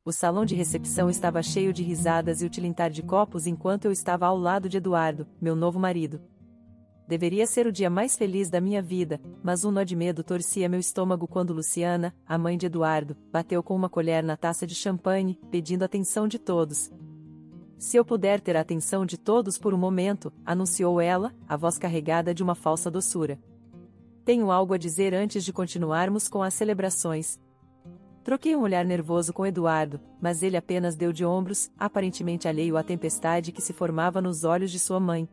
O salão de recepção estava cheio de risadas e o tilintar de copos enquanto eu estava ao lado de Eduardo, meu novo marido. Deveria ser o dia mais feliz da minha vida, mas um nó de medo torcia meu estômago quando Luciana, a mãe de Eduardo, bateu com uma colher na taça de champanhe, pedindo a atenção de todos. Se eu puder ter a atenção de todos por um momento, anunciou ela, a voz carregada de uma falsa doçura. Tenho algo a dizer antes de continuarmos com as celebrações. Troquei um olhar nervoso com Eduardo, mas ele apenas deu de ombros, aparentemente alheio à tempestade que se formava nos olhos de sua mãe.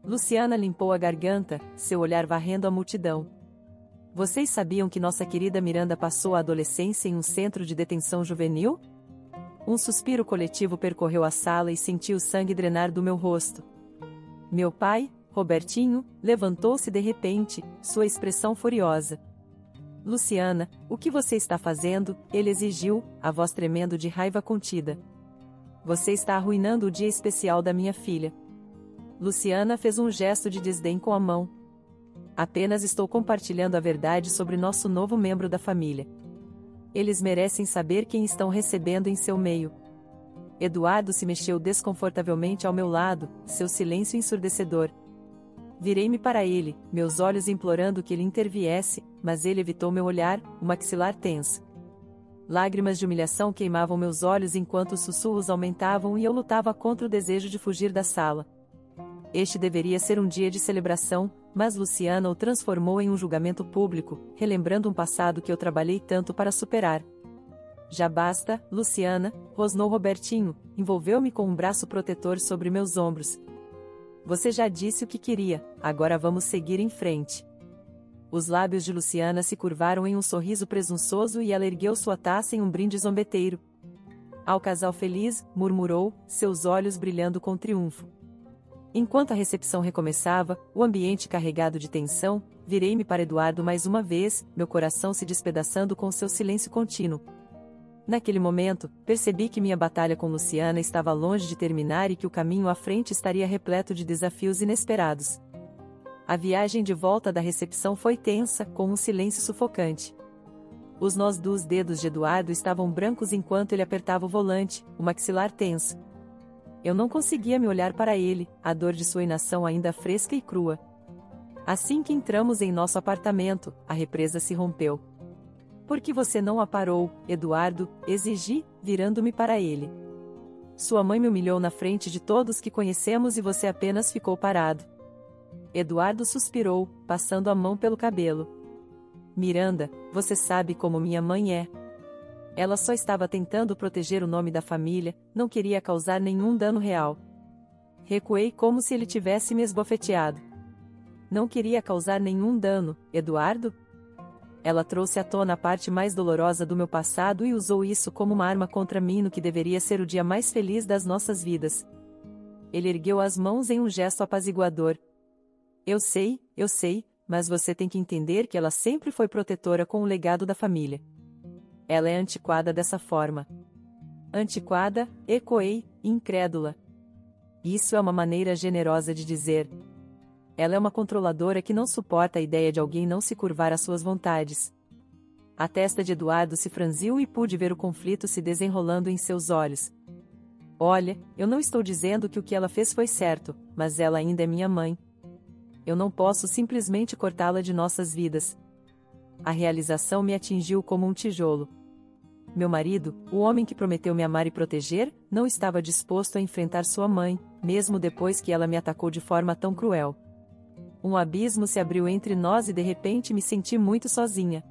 Luciana limpou a garganta, seu olhar varrendo a multidão. Vocês sabiam que nossa querida Miranda passou a adolescência em um centro de detenção juvenil? Um suspiro coletivo percorreu a sala e senti o sangue drenar do meu rosto. Meu pai, Robertinho, levantou-se de repente, sua expressão furiosa. Luciana, o que você está fazendo? Ele exigiu, a voz tremendo de raiva contida. Você está arruinando o dia especial da minha filha. Luciana fez um gesto de desdém com a mão. Apenas estou compartilhando a verdade sobre nosso novo membro da família. Eles merecem saber quem estão recebendo em seu meio. Eduardo se mexeu desconfortavelmente ao meu lado, seu silêncio ensurdecedor. Virei-me para ele, meus olhos implorando que ele interviesse, mas ele evitou meu olhar, o maxilar tenso. Lágrimas de humilhação queimavam meus olhos enquanto os sussurros aumentavam e eu lutava contra o desejo de fugir da sala. Este deveria ser um dia de celebração, mas Luciana o transformou em um julgamento público, relembrando um passado que eu trabalhei tanto para superar. Já basta, Luciana, rosnou Robertinho, envolveu-me com um braço protetor sobre meus ombros. Você já disse o que queria, agora vamos seguir em frente. Os lábios de Luciana se curvaram em um sorriso presunçoso e ela ergueu sua taça em um brinde zombeteiro. Ao casal feliz, murmurou, seus olhos brilhando com triunfo. Enquanto a recepção recomeçava, o ambiente carregado de tensão, virei-me para Eduardo mais uma vez, meu coração se despedaçando com seu silêncio contínuo. Naquele momento, percebi que minha batalha com Luciana estava longe de terminar e que o caminho à frente estaria repleto de desafios inesperados. A viagem de volta da recepção foi tensa, com um silêncio sufocante. Os nós dos dedos de Eduardo estavam brancos enquanto ele apertava o volante, o maxilar tenso. Eu não conseguia me olhar para ele, a dor de sua inação ainda fresca e crua. Assim que entramos em nosso apartamento, a represa se rompeu. Por que você não a parou, Eduardo? Exigi, virando-me para ele. Sua mãe me humilhou na frente de todos que conhecemos e você apenas ficou parado. Eduardo suspirou, passando a mão pelo cabelo. Miranda, você sabe como minha mãe é. Ela só estava tentando proteger o nome da família, não queria causar nenhum dano real. Recuei como se ele tivesse me esbofeteado. Não queria causar nenhum dano, Eduardo? Ela trouxe à tona a parte mais dolorosa do meu passado e usou isso como uma arma contra mim no que deveria ser o dia mais feliz das nossas vidas. Ele ergueu as mãos em um gesto apaziguador. Eu sei, mas você tem que entender que ela sempre foi protetora com o legado da família. Ela é antiquada dessa forma. Antiquada, ecoei, incrédula. Isso é uma maneira generosa de dizer. Ela é uma controladora que não suporta a ideia de alguém não se curvar às suas vontades. A testa de Eduardo se franziu e pude ver o conflito se desenrolando em seus olhos. Olha, eu não estou dizendo que o que ela fez foi certo, mas ela ainda é minha mãe. Eu não posso simplesmente cortá-la de nossas vidas. A realização me atingiu como um tijolo. Meu marido, o homem que prometeu me amar e proteger, não estava disposto a enfrentar sua mãe, mesmo depois que ela me atacou de forma tão cruel. Um abismo se abriu entre nós e de repente me senti muito sozinha.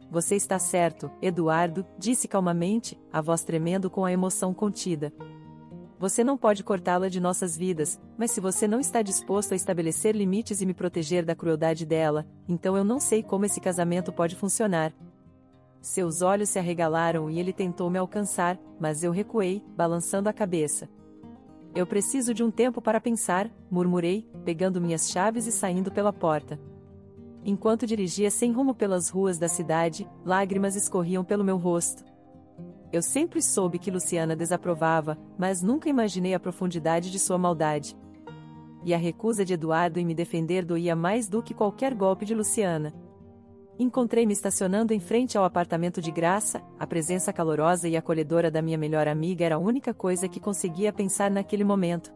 Você está certo, Eduardo, disse calmamente, a voz tremendo com a emoção contida. Você não pode cortá-la de nossas vidas, mas se você não está disposto a estabelecer limites e me proteger da crueldade dela, então eu não sei como esse casamento pode funcionar. Seus olhos se arregalaram e ele tentou me alcançar, mas eu recuei, balançando a cabeça. Eu preciso de um tempo para pensar, murmurei, pegando minhas chaves e saindo pela porta. Enquanto dirigia sem rumo pelas ruas da cidade, lágrimas escorriam pelo meu rosto. Eu sempre soube que Luciana desaprovava, mas nunca imaginei a profundidade de sua maldade. E a recusa de Eduardo em me defender doía mais do que qualquer golpe de Luciana. Encontrei-me estacionando em frente ao apartamento de Graça. A presença calorosa e acolhedora da minha melhor amiga era a única coisa que conseguia pensar naquele momento.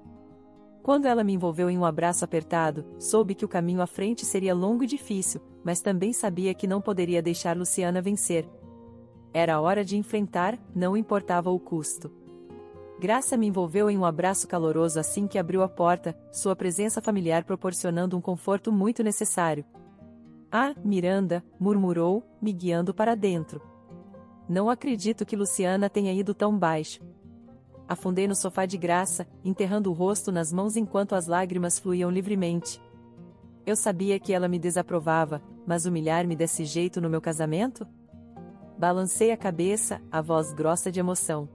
Quando ela me envolveu em um abraço apertado, soube que o caminho à frente seria longo e difícil, mas também sabia que não poderia deixar Luciana vencer. Era a hora de enfrentar, não importava o custo. Graça me envolveu em um abraço caloroso assim que abriu a porta, sua presença familiar proporcionando um conforto muito necessário. "Ah, Miranda", murmurou, me guiando para dentro. "Não acredito que Luciana tenha ido tão baixo." Afundei no sofá de Graça, enterrando o rosto nas mãos enquanto as lágrimas fluíam livremente. Eu sabia que ela me desaprovava, mas humilhar-me desse jeito no meu casamento? Balancei a cabeça, a voz grossa de emoção.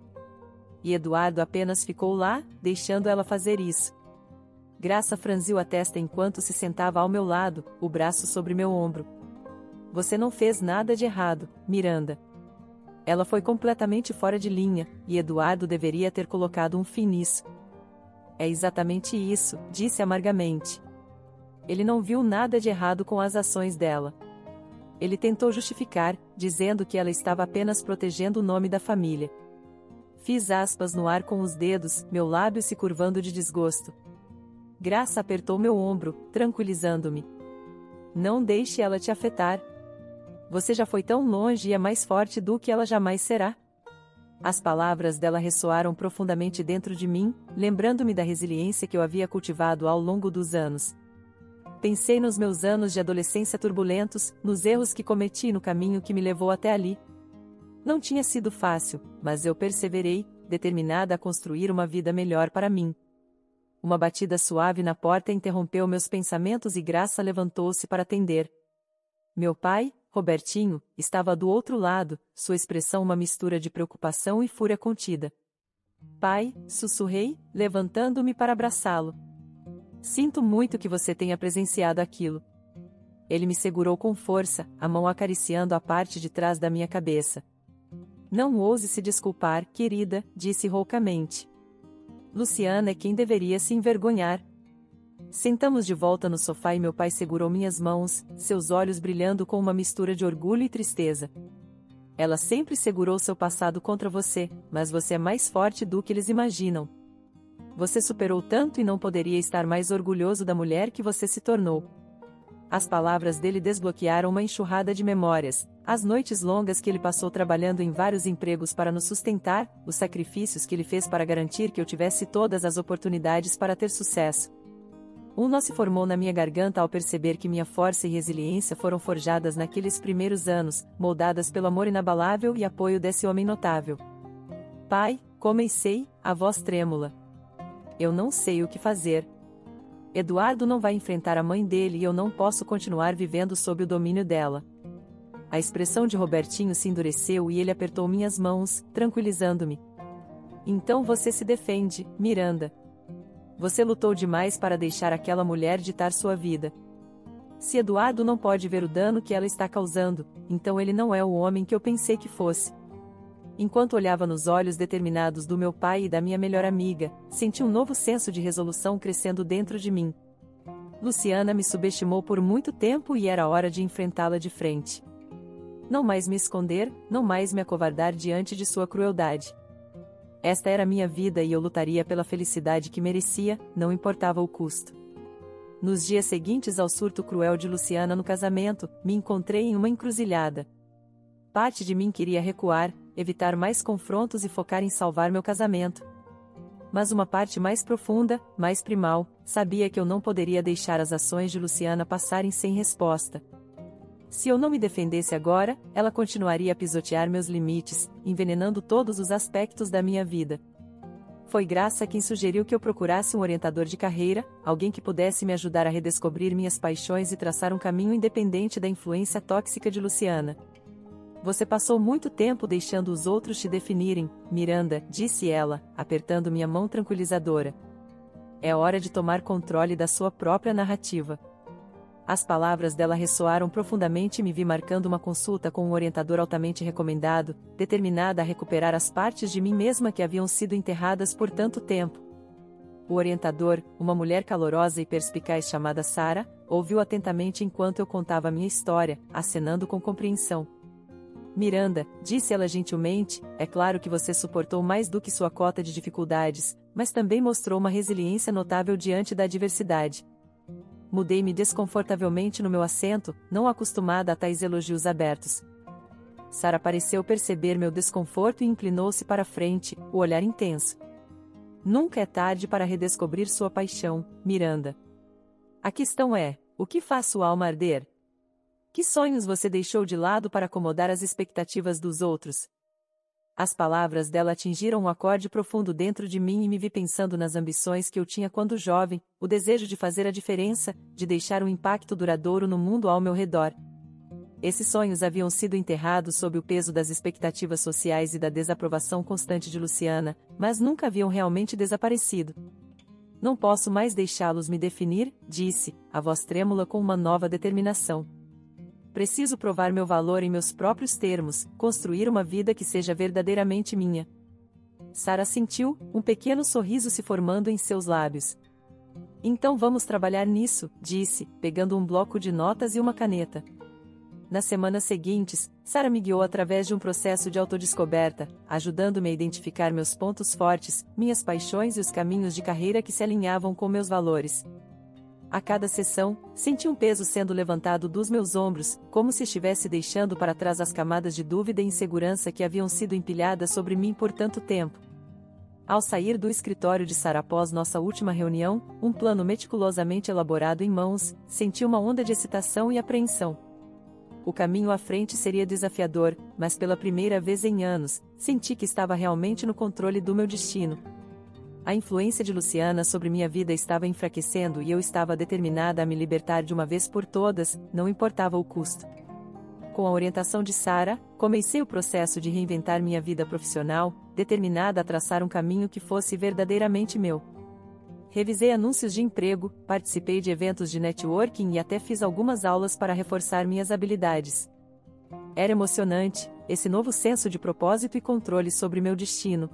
E Eduardo apenas ficou lá, deixando ela fazer isso. Graça franziu a testa enquanto se sentava ao meu lado, o braço sobre meu ombro. "Você não fez nada de errado, Miranda." Ela foi completamente fora de linha, e Eduardo deveria ter colocado um fim nisso. "É exatamente isso", disse amargamente. Ele não viu nada de errado com as ações dela. Ele tentou justificar, dizendo que ela estava apenas protegendo o nome da família. Fiz aspas no ar com os dedos, meu lábio se curvando de desgosto. Graça apertou meu ombro, tranquilizando-me. "Não deixe ela te afetar. Você já foi tão longe e é mais forte do que ela jamais será." As palavras dela ressoaram profundamente dentro de mim, lembrando-me da resiliência que eu havia cultivado ao longo dos anos. Pensei nos meus anos de adolescência turbulentos, nos erros que cometi no caminho que me levou até ali. Não tinha sido fácil, mas eu perseverei, determinada a construir uma vida melhor para mim. Uma batida suave na porta interrompeu meus pensamentos e Graça levantou-se para atender. Meu pai, Robertinho, estava do outro lado, sua expressão uma mistura de preocupação e fúria contida. "Pai", sussurrei, levantando-me para abraçá-lo. "Sinto muito que você tenha presenciado aquilo." Ele me segurou com força, a mão acariciando a parte de trás da minha cabeça. "Não ouse se desculpar, querida", disse roucamente. "Luciana é quem deveria se envergonhar." Sentamos de volta no sofá e meu pai segurou minhas mãos, seus olhos brilhando com uma mistura de orgulho e tristeza. "Ela sempre segurou seu passado contra você, mas você é mais forte do que eles imaginam. Você superou tanto e não poderia estar mais orgulhoso da mulher que você se tornou." As palavras dele desbloquearam uma enxurrada de memórias, as noites longas que ele passou trabalhando em vários empregos para nos sustentar, os sacrifícios que ele fez para garantir que eu tivesse todas as oportunidades para ter sucesso. Um nó se formou na minha garganta ao perceber que minha força e resiliência foram forjadas naqueles primeiros anos, moldadas pelo amor inabalável e apoio desse homem notável. "Pai", comecei, a voz trêmula. "Eu não sei o que fazer. Eduardo não vai enfrentar a mãe dele e eu não posso continuar vivendo sob o domínio dela." A expressão de Robertinho se endureceu e ele apertou minhas mãos, tranquilizando-me. "Então você se defende, Miranda. Você lutou demais para deixar aquela mulher ditar sua vida. Se Eduardo não pode ver o dano que ela está causando, então ele não é o homem que eu pensei que fosse." Enquanto olhava nos olhos determinados do meu pai e da minha melhor amiga, senti um novo senso de resolução crescendo dentro de mim. Luciana me subestimou por muito tempo e era hora de enfrentá-la de frente. Não mais me esconder, não mais me acovardar diante de sua crueldade. Esta era minha vida e eu lutaria pela felicidade que merecia, não importava o custo. Nos dias seguintes ao surto cruel de Luciana no casamento, me encontrei em uma encruzilhada. Parte de mim queria recuar, evitar mais confrontos e focar em salvar meu casamento. Mas uma parte mais profunda, mais primal, sabia que eu não poderia deixar as ações de Luciana passarem sem resposta. Se eu não me defendesse agora, ela continuaria a pisotear meus limites, envenenando todos os aspectos da minha vida. Foi Graça quem sugeriu que eu procurasse um orientador de carreira, alguém que pudesse me ajudar a redescobrir minhas paixões e traçar um caminho independente da influência tóxica de Luciana. "Você passou muito tempo deixando os outros te definirem, Miranda", disse ela, apertando minha mão tranquilizadora. "É hora de tomar controle da sua própria narrativa." As palavras dela ressoaram profundamente e me vi marcando uma consulta com um orientador altamente recomendado, determinada a recuperar as partes de mim mesma que haviam sido enterradas por tanto tempo. O orientador, uma mulher calorosa e perspicaz chamada Sara, ouviu atentamente enquanto eu contava minha história, acenando com compreensão. Miranda, disse ela gentilmente, é claro que você suportou mais do que sua cota de dificuldades, mas também mostrou uma resiliência notável diante da adversidade. Mudei-me desconfortavelmente no meu assento, não acostumada a tais elogios abertos. Sara pareceu perceber meu desconforto e inclinou-se para a frente, o olhar intenso. Nunca é tarde para redescobrir sua paixão, Miranda. A questão é, o que faz sua alma arder? Que sonhos você deixou de lado para acomodar as expectativas dos outros? As palavras dela atingiram um acorde profundo dentro de mim e me vi pensando nas ambições que eu tinha quando jovem, o desejo de fazer a diferença, de deixar um impacto duradouro no mundo ao meu redor. Esses sonhos haviam sido enterrados sob o peso das expectativas sociais e da desaprovação constante de Luciana, mas nunca haviam realmente desaparecido. Não posso mais deixá-los me definir, disse, a voz trêmula com uma nova determinação. Preciso provar meu valor em meus próprios termos, construir uma vida que seja verdadeiramente minha. Sara sentiu, um pequeno sorriso se formando em seus lábios. Então vamos trabalhar nisso, disse, pegando um bloco de notas e uma caneta. Nas semanas seguintes, Sara me guiou através de um processo de autodescoberta, ajudando-me a identificar meus pontos fortes, minhas paixões e os caminhos de carreira que se alinhavam com meus valores. A cada sessão, senti um peso sendo levantado dos meus ombros, como se estivesse deixando para trás as camadas de dúvida e insegurança que haviam sido empilhadas sobre mim por tanto tempo. Ao sair do escritório de Sara após nossa última reunião, um plano meticulosamente elaborado em mãos, senti uma onda de excitação e apreensão. O caminho à frente seria desafiador, mas pela primeira vez em anos, senti que estava realmente no controle do meu destino. A influência de Luciana sobre minha vida estava enfraquecendo e eu estava determinada a me libertar de uma vez por todas, não importava o custo. Com a orientação de Sara, comecei o processo de reinventar minha vida profissional, determinada a traçar um caminho que fosse verdadeiramente meu. Revisei anúncios de emprego, participei de eventos de networking e até fiz algumas aulas para reforçar minhas habilidades. Era emocionante, esse novo senso de propósito e controle sobre meu destino.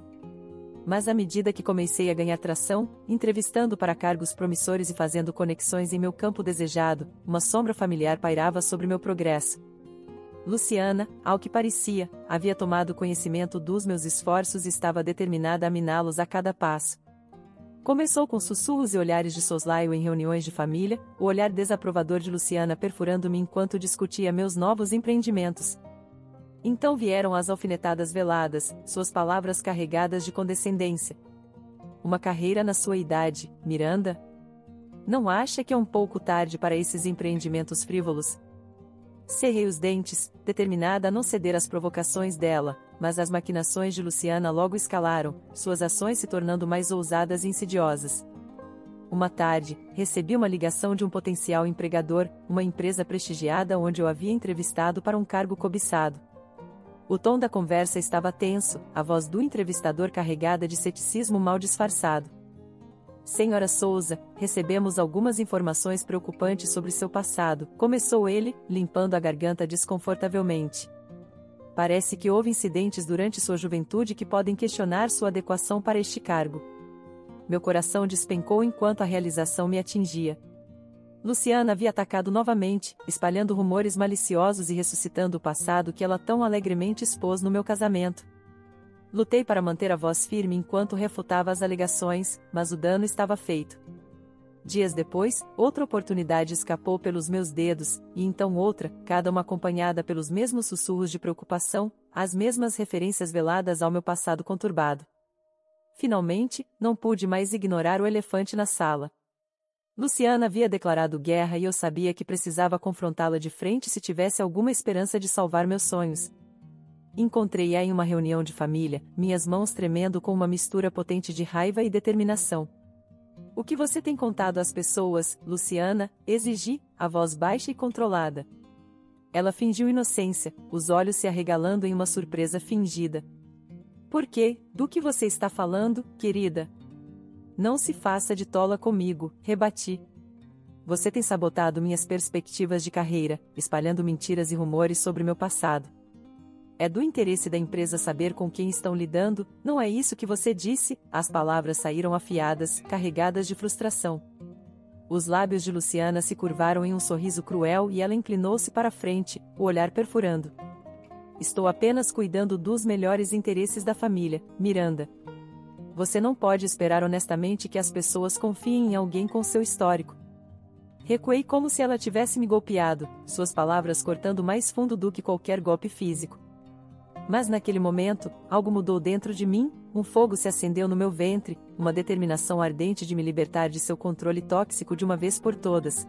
Mas à medida que comecei a ganhar tração, entrevistando para cargos promissores e fazendo conexões em meu campo desejado, uma sombra familiar pairava sobre meu progresso. Luciana, ao que parecia, havia tomado conhecimento dos meus esforços e estava determinada a miná-los a cada passo. Começou com sussurros e olhares de soslaio em reuniões de família, o olhar desaprovador de Luciana perfurando-me enquanto discutia meus novos empreendimentos. Então vieram as alfinetadas veladas, suas palavras carregadas de condescendência. Uma carreira na sua idade, Miranda? Não acha que é um pouco tarde para esses empreendimentos frívolos? Cerrei os dentes, determinada a não ceder às provocações dela, mas as maquinações de Luciana logo escalaram, suas ações se tornando mais ousadas e insidiosas. Uma tarde, recebi uma ligação de um potencial empregador, uma empresa prestigiada onde eu havia entrevistado para um cargo cobiçado. O tom da conversa estava tenso, a voz do entrevistador carregada de ceticismo mal disfarçado. Senhora Souza, recebemos algumas informações preocupantes sobre seu passado, começou ele, limpando a garganta desconfortavelmente. Parece que houve incidentes durante sua juventude que podem questionar sua adequação para este cargo. Meu coração despencou enquanto a realização me atingia. Luciana havia atacado novamente, espalhando rumores maliciosos e ressuscitando o passado que ela tão alegremente expôs no meu casamento. Lutei para manter a voz firme enquanto refutava as alegações, mas o dano estava feito. Dias depois, outra oportunidade escapou pelos meus dedos, e então outra, cada uma acompanhada pelos mesmos sussurros de preocupação, as mesmas referências veladas ao meu passado conturbado. Finalmente, não pude mais ignorar o elefante na sala. Luciana havia declarado guerra e eu sabia que precisava confrontá-la de frente se tivesse alguma esperança de salvar meus sonhos. Encontrei-a em uma reunião de família, minhas mãos tremendo com uma mistura potente de raiva e determinação. O que você tem contado às pessoas, Luciana? Exigi, a voz baixa e controlada. Ela fingiu inocência, os olhos se arregalando em uma surpresa fingida. Por quê? Do que você está falando, querida? Não se faça de tola comigo, rebati. Você tem sabotado minhas perspectivas de carreira, espalhando mentiras e rumores sobre meu passado. É do interesse da empresa saber com quem estão lidando, não é isso que você disse? As palavras saíram afiadas, carregadas de frustração. Os lábios de Luciana se curvaram em um sorriso cruel e ela inclinou-se para frente, o olhar perfurando. Estou apenas cuidando dos melhores interesses da família, Miranda. Você não pode esperar honestamente que as pessoas confiem em alguém com seu histórico. Recuei como se ela tivesse me golpeado, suas palavras cortando mais fundo do que qualquer golpe físico. Mas naquele momento, algo mudou dentro de mim, um fogo se acendeu no meu ventre, uma determinação ardente de me libertar de seu controle tóxico de uma vez por todas.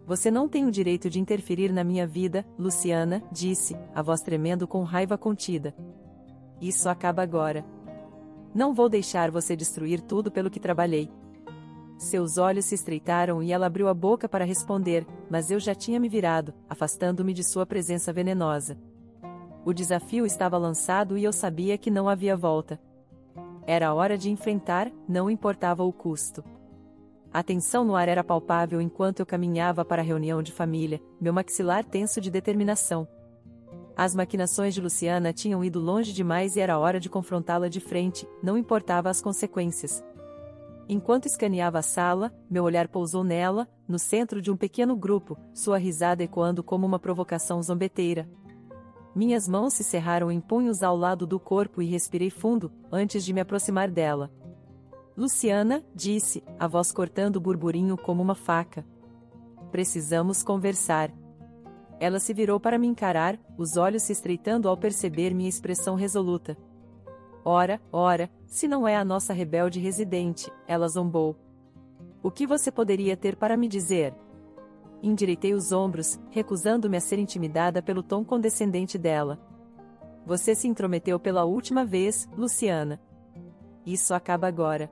Você não tem o direito de interferir na minha vida, Luciana, disse, a voz tremendo com raiva contida. Isso acaba agora. Não vou deixar você destruir tudo pelo que trabalhei. Seus olhos se estreitaram e ela abriu a boca para responder, mas eu já tinha me virado, afastando-me de sua presença venenosa. O desafio estava lançado e eu sabia que não havia volta. Era hora de enfrentar, não importava o custo. A tensão no ar era palpável enquanto eu caminhava para a reunião de família, meu maxilar tenso de determinação. As maquinações de Luciana tinham ido longe demais e era hora de confrontá-la de frente, não importava as consequências. Enquanto escaneava a sala, meu olhar pousou nela, no centro de um pequeno grupo, sua risada ecoando como uma provocação zombeteira. Minhas mãos se cerraram em punhos ao lado do corpo e respirei fundo, antes de me aproximar dela. Luciana, disse, a voz cortando o burburinho como uma faca. Precisamos conversar. Ela se virou para me encarar, os olhos se estreitando ao perceber minha expressão resoluta. Ora, se não é a nossa rebelde residente, ela zombou. O que você poderia ter para me dizer? Endireitei os ombros, recusando-me a ser intimidada pelo tom condescendente dela. Você se intrometeu pela última vez, Luciana. Isso acaba agora.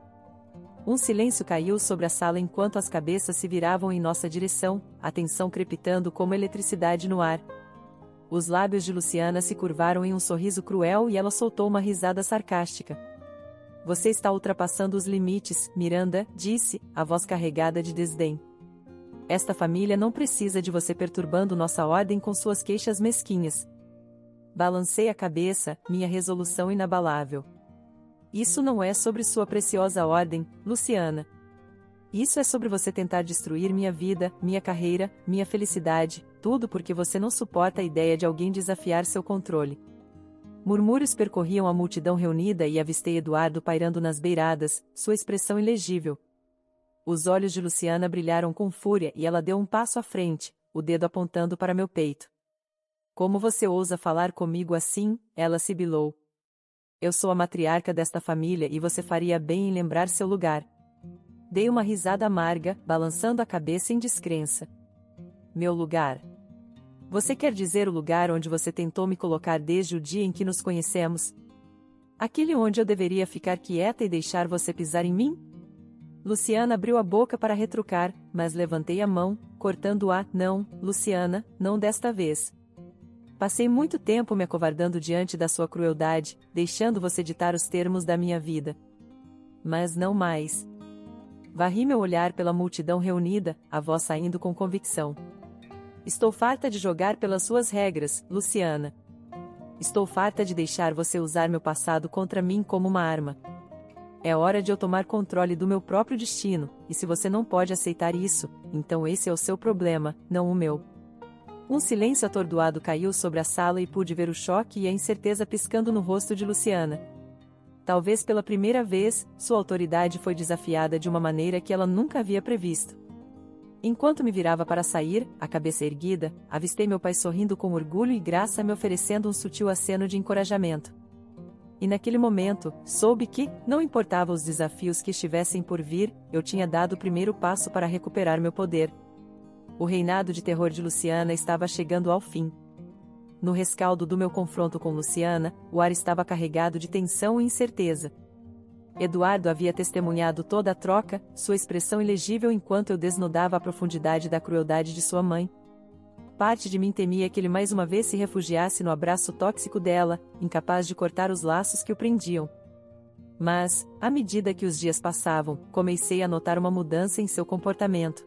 Um silêncio caiu sobre a sala enquanto as cabeças se viravam em nossa direção, a tensão crepitando como eletricidade no ar. Os lábios de Luciana se curvaram em um sorriso cruel e ela soltou uma risada sarcástica. Você está ultrapassando os limites, Miranda, disse, a voz carregada de desdém. Esta família não precisa de você perturbando nossa ordem com suas queixas mesquinhas. Balancei a cabeça, minha resolução inabalável. Isso não é sobre sua preciosa ordem, Luciana. Isso é sobre você tentar destruir minha vida, minha carreira, minha felicidade, tudo porque você não suporta a ideia de alguém desafiar seu controle. Murmúrios percorriam a multidão reunida e avistei Eduardo pairando nas beiradas, sua expressão ilegível. Os olhos de Luciana brilharam com fúria e ela deu um passo à frente, o dedo apontando para meu peito. Como você ousa falar comigo assim? Ela sibilou. Eu sou a matriarca desta família e você faria bem em lembrar seu lugar. Dei uma risada amarga, balançando a cabeça em descrença. Meu lugar? Você quer dizer o lugar onde você tentou me colocar desde o dia em que nos conhecemos? Aquele onde eu deveria ficar quieta e deixar você pisar em mim? Luciana abriu a boca para retrucar, mas levantei a mão, cortando-a. Não, Luciana, não desta vez. Passei muito tempo me acovardando diante da sua crueldade, deixando você ditar os termos da minha vida. Mas não mais. Varri meu olhar pela multidão reunida, a voz saindo com convicção. Estou farta de jogar pelas suas regras, Luciana. Estou farta de deixar você usar meu passado contra mim como uma arma. É hora de eu tomar controle do meu próprio destino, e se você não pode aceitar isso, então esse é o seu problema, não o meu. Um silêncio atordoado caiu sobre a sala e pude ver o choque e a incerteza piscando no rosto de Luciana. Talvez pela primeira vez, sua autoridade foi desafiada de uma maneira que ela nunca havia previsto. Enquanto me virava para sair, a cabeça erguida, avistei meu pai sorrindo com orgulho e graça me oferecendo um sutil aceno de encorajamento. E naquele momento, soube que, não importava os desafios que estivessem por vir, eu tinha dado o primeiro passo para recuperar meu poder. O reinado de terror de Luciana estava chegando ao fim. No rescaldo do meu confronto com Luciana, o ar estava carregado de tensão e incerteza. Eduardo havia testemunhado toda a troca, sua expressão ilegível enquanto eu desnudava a profundidade da crueldade de sua mãe. Parte de mim temia que ele mais uma vez se refugiasse no abraço tóxico dela, incapaz de cortar os laços que o prendiam. Mas, à medida que os dias passavam, comecei a notar uma mudança em seu comportamento.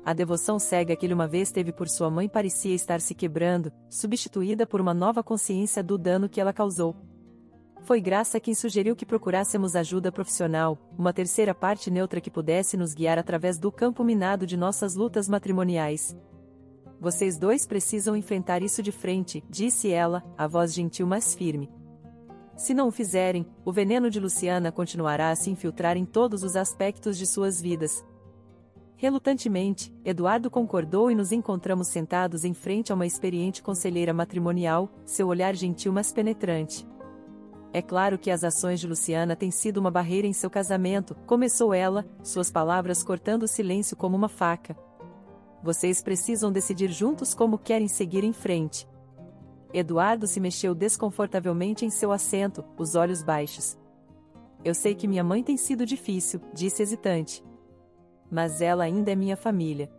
A devoção cega que ele uma vez teve por sua mãe parecia estar se quebrando, substituída por uma nova consciência do dano que ela causou. Foi Graça quem sugeriu que procurássemos ajuda profissional, uma terceira parte neutra que pudesse nos guiar através do campo minado de nossas lutas matrimoniais. Vocês dois precisam enfrentar isso de frente, disse ela, a voz gentil mas firme. Se não o fizerem, o veneno de Luciana continuará a se infiltrar em todos os aspectos de suas vidas. Relutantemente, Eduardo concordou e nos encontramos sentados em frente a uma experiente conselheira matrimonial, seu olhar gentil mas penetrante. É claro que as ações de Luciana têm sido uma barreira em seu casamento, começou ela, suas palavras cortando o silêncio como uma faca. Vocês precisam decidir juntos como querem seguir em frente. Eduardo se mexeu desconfortavelmente em seu assento, os olhos baixos. Eu sei que minha mãe tem sido difícil, disse hesitante. Mas ela ainda é minha família.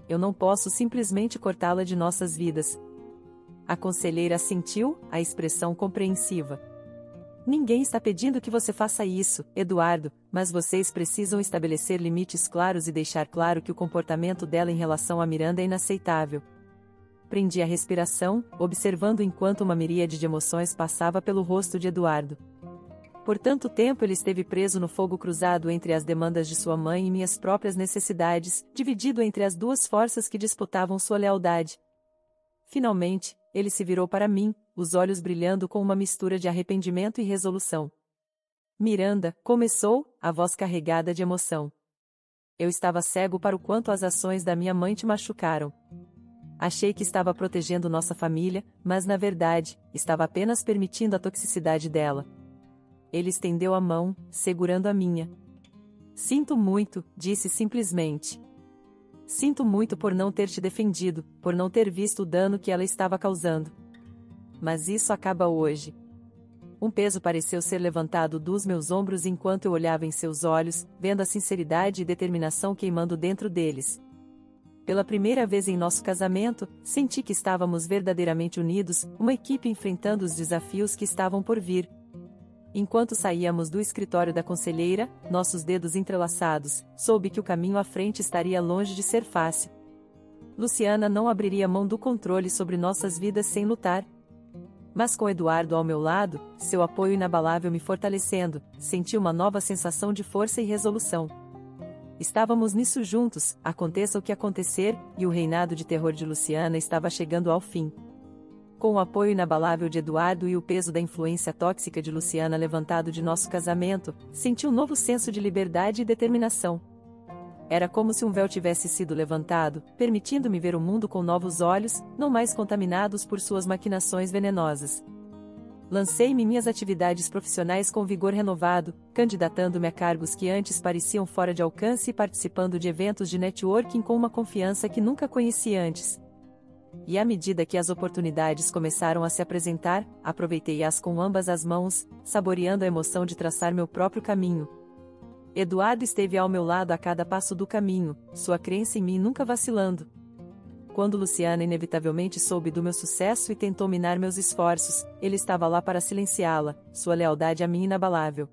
Eu não posso simplesmente cortá-la de nossas vidas. A conselheira assentiu, a expressão compreensiva. Ninguém está pedindo que você faça isso, Eduardo, mas vocês precisam estabelecer limites claros e deixar claro que o comportamento dela em relação a Miranda é inaceitável. Prendi a respiração, observando enquanto uma miríade de emoções passava pelo rosto de Eduardo. Por tanto tempo ele esteve preso no fogo cruzado entre as demandas de sua mãe e minhas próprias necessidades, dividido entre as duas forças que disputavam sua lealdade. Finalmente, ele se virou para mim, os olhos brilhando com uma mistura de arrependimento e resolução. Miranda, começou, a voz carregada de emoção. Eu estava cego para o quanto as ações da minha mãe te machucaram. Achei que estava protegendo nossa família, mas na verdade, estava apenas permitindo a toxicidade dela. Ele estendeu a mão, segurando a minha. Sinto muito, disse simplesmente. Sinto muito por não ter te defendido, por não ter visto o dano que ela estava causando. Mas isso acaba hoje. Um peso pareceu ser levantado dos meus ombros enquanto eu olhava em seus olhos, vendo a sinceridade e determinação queimando dentro deles. Pela primeira vez em nosso casamento, senti que estávamos verdadeiramente unidos, uma equipe enfrentando os desafios que estavam por vir. Enquanto saíamos do escritório da conselheira, nossos dedos entrelaçados, soube que o caminho à frente estaria longe de ser fácil. Luciana não abriria mão do controle sobre nossas vidas sem lutar. Mas com Eduardo ao meu lado, seu apoio inabalável me fortalecendo, senti uma nova sensação de força e resolução. Estávamos nisso juntos, aconteça o que acontecer, e o reinado de terror de Luciana estava chegando ao fim. Com o apoio inabalável de Eduardo e o peso da influência tóxica de Luciana levantado de nosso casamento, senti um novo senso de liberdade e determinação. Era como se um véu tivesse sido levantado, permitindo-me ver o mundo com novos olhos, não mais contaminados por suas maquinações venenosas. Lancei-me em minhas atividades profissionais com vigor renovado, candidatando-me a cargos que antes pareciam fora de alcance e participando de eventos de networking com uma confiança que nunca conheci antes. E à medida que as oportunidades começaram a se apresentar, aproveitei-as com ambas as mãos, saboreando a emoção de traçar meu próprio caminho. Eduardo esteve ao meu lado a cada passo do caminho, sua crença em mim nunca vacilando. Quando Luciana inevitavelmente soube do meu sucesso e tentou minar meus esforços, ele estava lá para silenciá-la, sua lealdade a mim inabalável.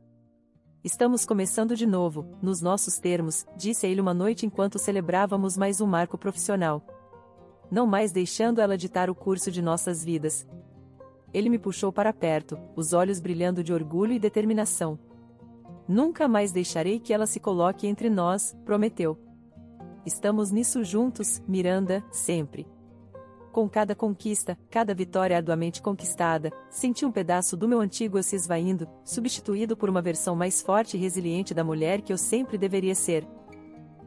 Estamos começando de novo, nos nossos termos, disse a ele uma noite enquanto celebrávamos mais um marco profissional. Não mais deixando ela ditar o curso de nossas vidas. Ele me puxou para perto, os olhos brilhando de orgulho e determinação. Nunca mais deixarei que ela se coloque entre nós, prometeu. Estamos nisso juntos, Miranda, sempre. Com cada conquista, cada vitória arduamente conquistada, senti um pedaço do meu antigo eu se esvaindo, substituído por uma versão mais forte e resiliente da mulher que eu sempre deveria ser.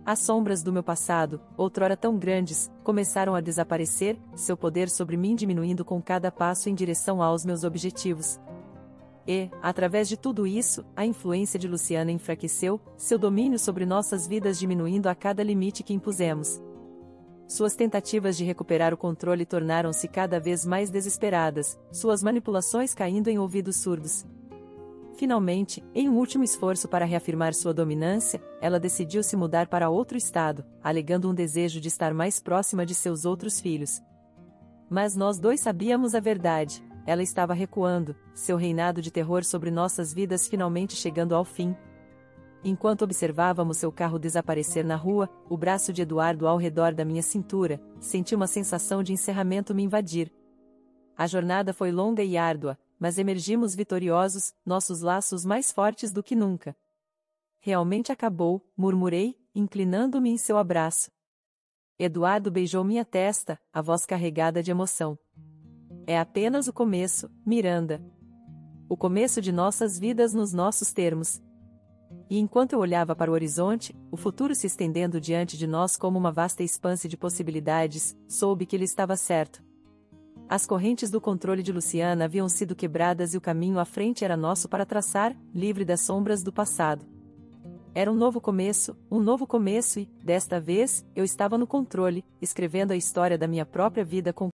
As sombras do meu passado, outrora tão grandes, começaram a desaparecer, seu poder sobre mim diminuindo com cada passo em direção aos meus objetivos. E, através de tudo isso, a influência de Luciana enfraqueceu, seu domínio sobre nossas vidas diminuindo a cada limite que impusemos. Suas tentativas de recuperar o controle tornaram-se cada vez mais desesperadas, suas manipulações caindo em ouvidos surdos. Finalmente, em um último esforço para reafirmar sua dominância, ela decidiu se mudar para outro estado, alegando um desejo de estar mais próxima de seus outros filhos. Mas nós dois sabíamos a verdade. Ela estava recuando, seu reinado de terror sobre nossas vidas finalmente chegando ao fim. Enquanto observávamos seu carro desaparecer na rua, o braço de Eduardo ao redor da minha cintura, senti uma sensação de encerramento me invadir. A jornada foi longa e árdua, mas emergimos vitoriosos, nossos laços mais fortes do que nunca. Realmente acabou, murmurei, inclinando-me em seu abraço. Eduardo beijou minha testa, a voz carregada de emoção. É apenas o começo, Miranda. O começo de nossas vidas nos nossos termos. E enquanto eu olhava para o horizonte, o futuro se estendendo diante de nós como uma vasta expanse de possibilidades, soube que ele estava certo. As correntes do controle de Luciana haviam sido quebradas e o caminho à frente era nosso para traçar, livre das sombras do passado. Era um novo começo e, desta vez, eu estava no controle, escrevendo a história da minha própria vida com